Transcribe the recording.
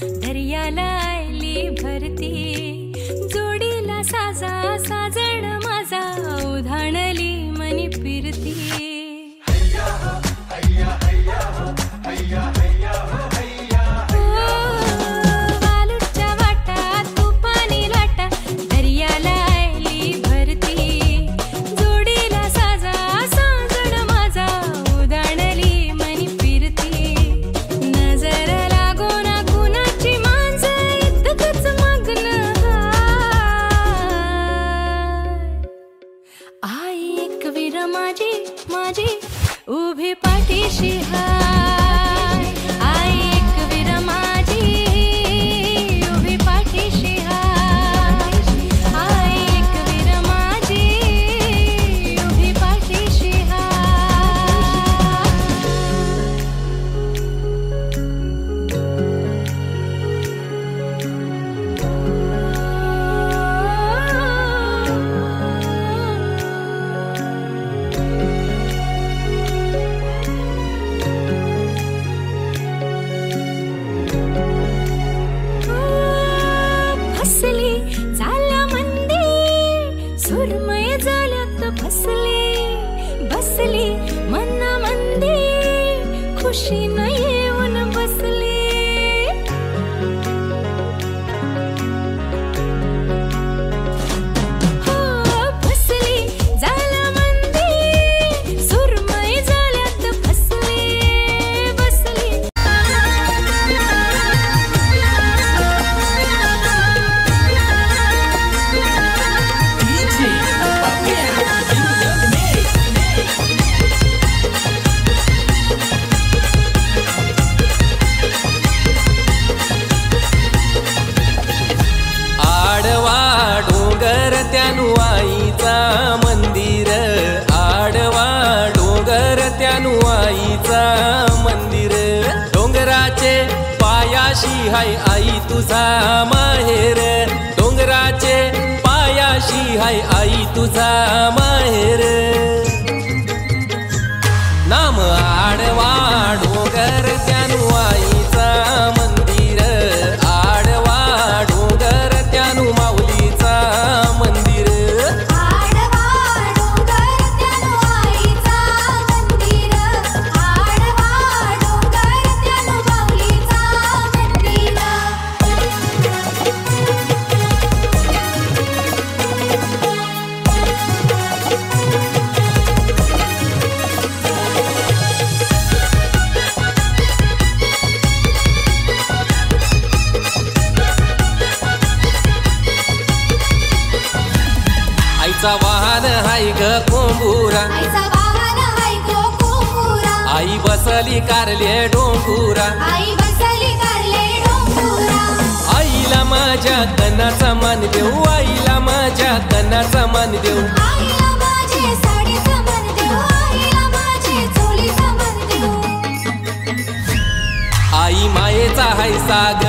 दर्याला आली भरती, जोडीला साजा साजण माझा, उधाणली मनी फिरती. वालूच्या वाटा तुफानी लाटा, दर्याला आली भरती, जोडीला साजा साजण माझा, उधाणली मनी फिरती. नजर लागो ना कुणाची मांज, इतकंच मग्न आई एकवीर माझी माझी उभी पाठीशी हाय. आई एकवीर माझी उभी पाठीशी हाय. आई एकवीर माझी उभी पाठीशी फसली झाल्या मंदी, सुरमय झाल्यात फसली, बसली मना मंदी, खुशी न येऊन बसली. फसली झाल्या मंदी, सुरमय झाल्यात फसली, बसली. आडवा डोंगर त्यानु आईचा मंदिर, आडवा डोंगर त्यानु आईचा मंदिर. डोंगराचे पायाशी हाय आई तुझा माहेर, डोंगराचे पायाशी हाय आई तुझा माहेर. नाम आडवा डोंगर त्यानु आईचा मंदिर, आडवा डोंगर त्यानु माऊलीचा मंदिर. आडवा डोंगर त्यानु आईचा मंदिर, आडवा डोंगर त्यानु माऊलीचा मंदिर. आईचा वाहन हाय ग कोंबुरा, आईचा वाहन हाय गो कोंबुरा, आई बसली कारले डोंगुरा. आई बसली कारले डोंगुरा. आईला माझ्या कणाचा मान देऊ, आईला माझ्या कणाचा मान देऊ. आईला माझे साडीचा मन देऊ, आईला माझे चोळीचा मन देऊ. आई मायेचा हाय सागर